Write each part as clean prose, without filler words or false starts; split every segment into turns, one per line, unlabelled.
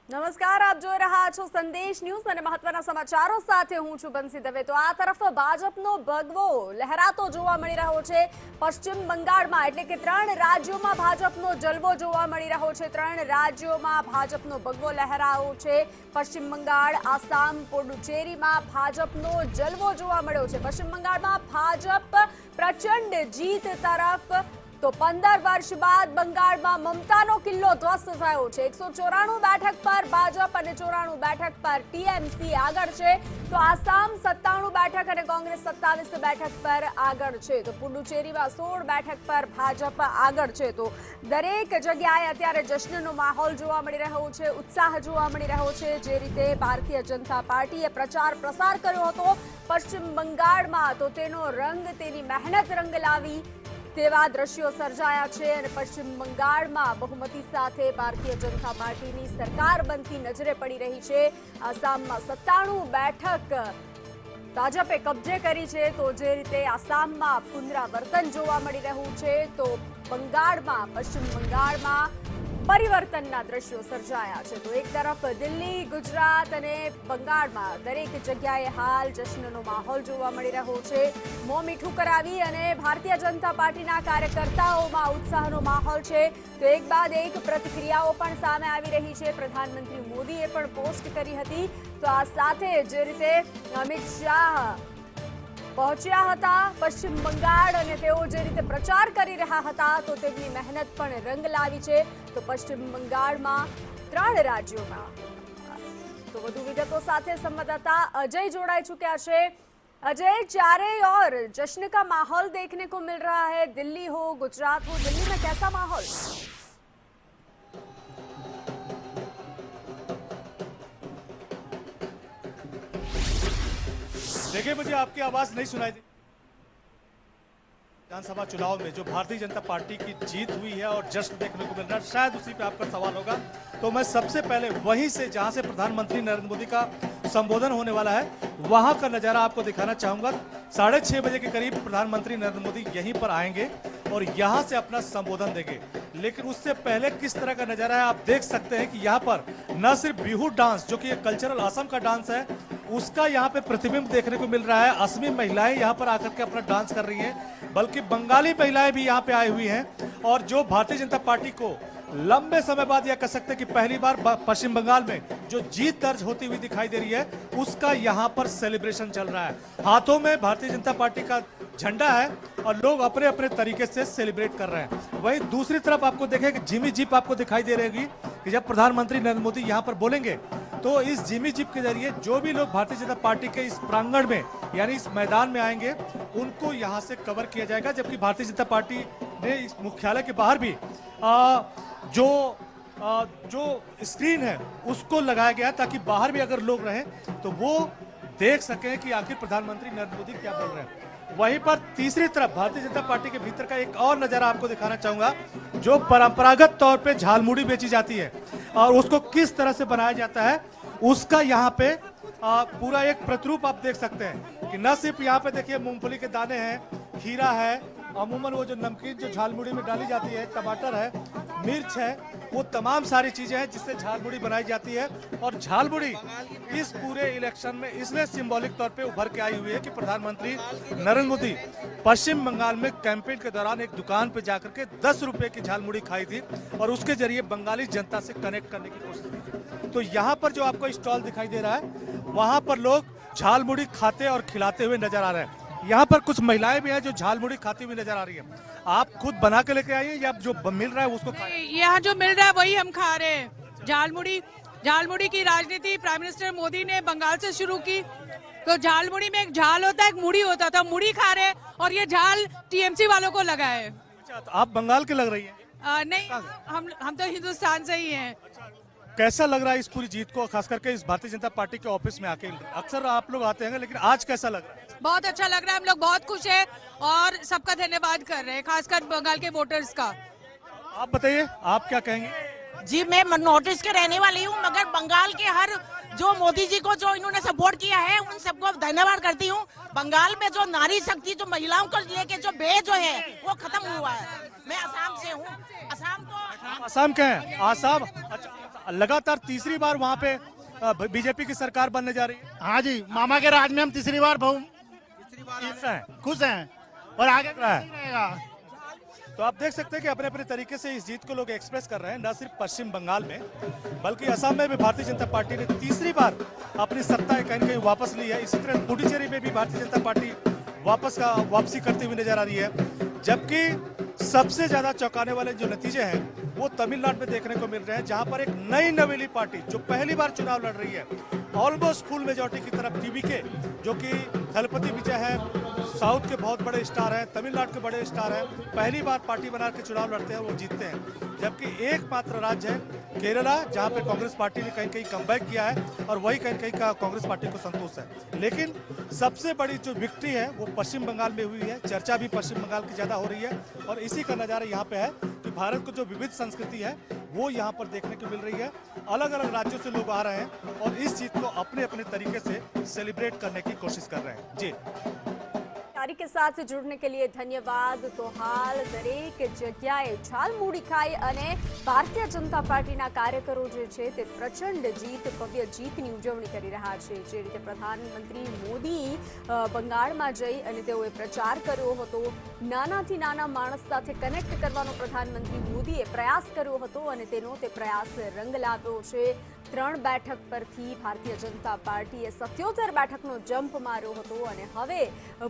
નમસ્કાર, આપ જોઈ રહ્યા છો સંદેશ ન્યૂઝ અને મહત્વના સમાચારો સાથે હું છું બંસી દવે। તો આ તરફ ભાજપનો ભગવો લહેરાતો જોવા મળી રહ્યો છે પશ્ચિમ બંગાળમાં, એટલે કે 3 રાજ્યોમાં ભાજપનો જલવો જોવા મળી રહ્યો છે। 3 રાજ્યોમાં ભાજપનો ભગવો લહેરાયો છે। પશ્ચિમ બંગાળ, આસામ, પુડુચેરીમાં ભાજપનો જલવો જોવા મળ્યો છે। પશ્ચિમ બંગાળમાં ભાજપ પ્રચંડ જીત તરફ, તો 15 વર્ષ બાદ બંગાળમાં મમતાનો કિલ્લો ધ્વસ્ત થયો છે। 194 બેઠક પર ભાજપ અને 94 બેઠક પર ટીએમસી આગળ છે, તો આસામ 97 બેઠક અને કોંગ્રેસ 27 બેઠક પર આગળ છે, તો પુડુચેરીમાં 16 બેઠક પર ભાજપ આગળ છે। તો દરેક જગ્યાએ અત્યારે જશ્નનો માહોલ જોવા મળી રહ્યો છે, ઉત્સાહ જોવા મળી રહ્યો છે। જે રીતે ભારતીય જનતા પાર્ટીએ પ્રચાર પ્રસાર કર્યો હતો પશ્ચિમ બંગાળમાં, તો તેનો રંગ, તેની મહેનત રંગ લાવી તેવા દ્રશ્યો સર્જાયા છે અને પશ્ચિમ બંગાળમાં બહુમતી સાથે ભારતીય જનતા પાર્ટીની સરકાર બનતી નજરે પડી રહી છે। આસામમાં 97 બેઠક ભાજપે કબજે કરી છે, તો જે રીતે આસામમાં પુનરાવર્તન જોવા મળી રહ્યું છે, તો બંગાળમાં, પશ્ચિમ બંગાળમાં પરિવર્તનના દ્રશ્યો સર્જાયા છે। તો એક તરફ દિલ્હી, ગુજરાત અને બંગાળમાં દરેક જગ્યાએ હાલ જશ્નનો માહોલ જોવા મળી રહ્યો છે। મોં મીઠું કરાવી અને ભારતીય જનતા પાર્ટીના કાર્યકર્તાઓમાં ઉત્સાહનો માહોલ છે, તો એક બાદ એક પ્રતિક્રિયાઓ પણ સામે આવી રહી છે। પ્રધાનમંત્રી મોદીએ પણ પોસ્ટ કરી હતી, તો આ સાથે જે રીતે અમિત શાહ પહોંચ્યા હતા પશ્ચિમ બંગાળ અને તેઓ જે રીતે પ્રચાર કરી રહ્યા હતા, તો તેમની મહેનત પણ રંગ લાવી છે। તો પશ્ચિમ બંગાળમાં 3 રાજ્યોમાં, તો વધુ વિગતો સાથે સંવાદદાતા अजय जोड़ाई चुका है। अजय, चारे और जश्न का माहौल देखने को मिल रहा है, दिल्ली हो, गुजरात हो, दिल्ली में कैसा माहौल?
देखिए, मुझे आपकी आवाज नहीं सुनाई दी। विधानसभा चुनाव में जो भारतीय जनता पार्टी की जीत हुई है और जश्न देखने को मिल रहा है, शायद उसी पे आपका सवाल होगा, तो मैं सबसे पहले वहीं से जहां से प्रधानमंत्री नरेंद्र मोदी का संबोधन होने वाला है वहां का नजारा आपको दिखाना चाहूंगा। 6:30 बजे के करीब प्रधानमंत्री नरेंद्र मोदी यहीं पर आएंगे और यहां से अपना संबोधन देंगे। लेकिन उससे पहले किस तरह का नजारा है आप देख सकते हैं कि यहाँ पर न सिर्फ बिहू डांस, जो कि एक कल्चरल असम का डांस है, उसका यहाँ पे प्रतिबिंब देखने को मिल रहा है। असमी महिलाएं यहाँ पर आकर के अपना डांस कर रही हैं, बल्कि बंगाली महिलाएं भी यहाँ पे आई हुई हैं। और जो भारतीय जनता पार्टी को लंबे समय बाद, या कह सकते हैं कि पहली बार पश्चिम बंगाल में जो जीत दर्ज होती हुई दिखाई दे रही है, उसका यहाँ पर सेलिब्रेशन चल रहा है। हाथों में भारतीय जनता पार्टी का झंडा है और लोग अपने अपने तरीके से सेलिब्रेट कर रहे हैं। वहीं दूसरी तरफ आपको देखें कि जिमी जीप आपको दिखाई दे रही होगी कि जब प्रधानमंत्री नरेंद्र मोदी यहाँ पर बोलेंगे, तो इस जिमी जीप के जरिए जो भी लोग भारतीय जनता पार्टी के इस प्रांगण में, यानी इस मैदान में आएंगे, उनको यहाँ से कवर किया जाएगा। जबकि भारतीय जनता पार्टी ने इस मुख्यालय के बाहर भी जो स्क्रीन है उसको लगाया गया, ताकि बाहर भी अगर लोग रहें तो वो देख सकें कि आखिर प्रधानमंत्री नरेंद्र मोदी क्या बोल रहे हैं। वहीं पर तीसरी तरफ भारतीय जनता पार्टी के भीतर का एक और नजारा आपको दिखाना चाहूंगा, जो परंपरागत तौर पे झालमुड़ी बेची जाती है और उसको किस तरह से बनाया जाता है, उसका यहाँ पे पूरा एक प्रतिरूप आप देख सकते हैं। कि न सिर्फ यहाँ पे देखिए मूंगफली के दाने हैं, खीरा है, अमूमन वो जो नमकीन जो झालमुड़ी में डाली जाती है, टमाटर है, मिर्च है, वो तमाम सारी चीजें हैं जिससे झालमुड़ी बनाई जाती है। और झालमुड़ी इस पूरे इलेक्शन में इसलिए सिंबॉलिक तौर पे उभर के आई हुई है कि प्रधानमंत्री नरेंद्र मोदी पश्चिम बंगाल में कैंपेन के दौरान एक दुकान पे जाकर के 10 रुपए की झालमुड़ी खाई थी और उसके जरिए बंगाली जनता से कनेक्ट करने की कोशिश की थी। तो यहाँ पर जो आपको स्टॉल दिखाई दे रहा है, वहां पर लोग झालमुड़ी खाते और खिलाते हुए नजर आ रहे हैं। यहाँ पर कुछ महिलाएं भी हैं जो झालमुड़ी खाती हुई नजर आ रही है। आप खुद बना के लेके आइए या जो मिल रहा है उसको खाएं?
यहाँ जो मिल रहा है वही हम खा रहे हैं। झालमुड़ी की राजनीति प्राइम मिनिस्टर मोदी ने बंगाल से शुरू की, तो झालमुड़ी में एक झाल होता है, एक मुड़ी होता था, मुड़ी खा रहे हैं और ये झाल टीएमसी वालों को लगा है।
अच्छा, तो आप बंगाल के लग रही है?
नहीं, हम तो हिंदुस्तान से ही हैं।
कैसा लग रहा है इस पूरी जीत को, खास करके इस भारतीय जनता पार्टी के ऑफिस में आके? अक्सर आप लोग आते हैं, लेकिन आज कैसा लग रहा है?
बहुत अच्छा लग रहा है, हम लोग बहुत खुश हैं और सबका धन्यवाद कर रहे हैं, खासकर बंगाल के वोटर्स का।
आप बताइए, आप क्या कहेंगे?
जी, मैं नॉर्थ ईस्ट के रहने वाली हूँ, मगर बंगाल के हर जो मोदी जी को जो इन्होंने सपोर्ट किया है, उन सबको धन्यवाद करती हूँ। बंगाल में जो नारी शक्ति, जो महिलाओं को लेके जो भेद जो है वो खत्म हुआ है। मैं असम से हूँ। असम तो
असम के हैं? आसाम? अच्छा, लगातार तीसरी बार वहां पे बीजेपी की सरकार बनने जा रही है।
हाँ जी, मामा के राज में हम तीसरी बार खुश हैं और आगे रहेगा।
तो आप देख सकते हैं कि अपने अपने तरीके से इस जीत को लोग एक्सप्रेस कर रहे हैं, न सिर्फ पश्चिम बंगाल में बल्कि असम में भी भारतीय जनता पार्टी ने तीसरी बार अपनी सत्ता कहीं न कहीं वापस ली है। इसी तरह पुडुचेरी में भी भारतीय जनता पार्टी वापसी करती हुई नजर आ रही है। जबकि सबसे ज्यादा चौंकाने वाले जो नतीजे हैं वो तमिलनाडु में देखने को मिल रहे हैं, जहां पर एक नई नवेली पार्टी जो पहली बार चुनाव लड़ रही है, ऑलमोस्ट फुल मेजॉरिटी की तरफ टीवीके, जो कि थलपति विजय है, साउथ के बहुत बड़े स्टार हैं, तमिलनाडु के बड़े स्टार हैं, पहली बार पार्टी बना के चुनाव लड़ते हैं, वो जीतते हैं। जबकि एकमात्र राज्य है केरला, जहां पे कांग्रेस पार्टी ने कहीं कहीं कमबैक किया है और वही कहीं कहीं का कांग्रेस पार्टी को संतोष है। लेकिन सबसे बड़ी जो विक्ट्री है वो पश्चिम बंगाल में हुई है। चर्चा भी पश्चिम बंगाल की ज्यादा हो रही है और इसी का नजारा यहाँ पे है कि भारत को जो विविध संस्कृति है वो यहाँ पर देखने को मिल रही है। अलग अलग राज्यों से लोग आ रहे हैं और इस जीत को अपने अपने तरीके से सेलिब्रेट करने की कोशिश कर रहे हैं। जी,
के साथ जुड़ने के लिए धन्यवाद। तो हाल दरेक जग्याए ઝાલમુડી ખાઈ અને ભારતીય જનતા પાર્ટીના કાર્યકરો જે છે તે પ્રચંડ જીત, ભવ્ય જીતની ઉજવણી કરી રહ્યા છે। જે રીતે પ્રધાનમંત્રી મોદી બંગાળમાં જઈ અને તેઓએ પ્રચાર કર્યો હતો, નાનાથી નાના માણસ સાથે કનેક્ટ કરવાનો પ્રધાનમંત્રી મોદીએ પ્રયાસ કર્યો હતો અને તેનો તે પ્રયાસ રંગ લાવ્યો છે। 3 બેઠક પરથી ભારતીય જનતા પાર્ટીએ 77 બેઠકનો જમ્પ માર્યો હતો અને હવે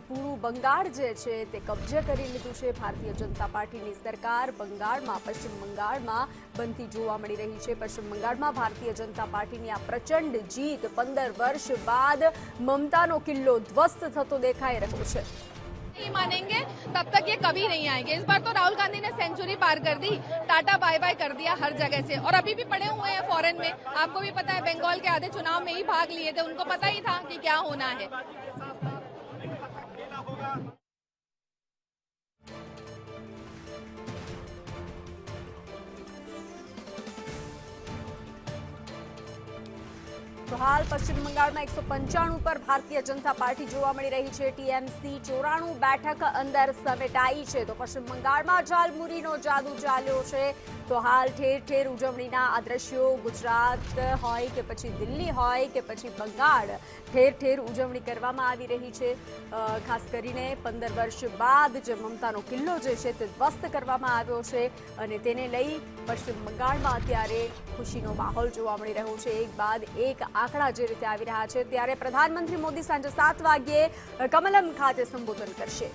પૂરું બંગાળ જે છે તે કબજે કરી લીધું છે। ભારતીય જનતા પાર્ટીની સરકાર બંગાળમાં, પશ્ચિમ બંગાળમાં બનતી જોવા મળી રહી છે। પશ્ચિમ બંગાળમાં ભારતીય જનતા પાર્ટીની આ પ્રચંડ જીત 15 વર્ષ બાદ મમતાનો કિલ્લો ધ્વસ્ત થતો દેખાઈ રહ્યો છે।
नहीं मानेंगे तब तक ये कभी नहीं आएंगे। इस बार तो राहुल गांधी ने सेंचुरी पार कर दी, टाटा बाय बाय कर दिया हर जगह से, और अभी भी पड़े हुए हैं फॉरेन में। आपको भी पता है, बंगाल के आधे चुनाव में ही भाग लिए थे, उनको पता ही था कि क्या होना है।
તો હાલ પશ્ચિમ બંગાળમાં 195 પર ભારતીય જનતા પાર્ટી જોવા મળી રહી છે। ટીએમસી 94 બેઠક અંદર સમેટાઈ છે। તો પશ્ચિમ બંગાળમાં ઝાલમુડીનો જાદુ ચાલ્યો છે। તો હાલ ઠેર ઠેર ઉજવણીના આ દ્રશ્યો, ગુજરાત હોય કે પછી દિલ્હી હોય કે પછી બંગાળ, ઠેર ઠેર ઉજવણી કરવામાં આવી રહી છે। ખાસ કરીને 15 વર્ષ બાદ જે મમતાનો કિલ્લો જે છે તે ધ્વસ્ત કરવામાં આવ્યો છે અને તેને લઈ પશ્ચિમ બંગાળમાં અત્યારે ખુશીનો માહોલ જોવા મળી રહ્યો છે। એક બાદ એક આંકડા જે રીતે આવી રહ્યા છે, ત્યારે પ્રધાનમંત્રી મોદી સાંજે 7 વાગ્યે કમલમ ખાતે સંબોધન કરશે।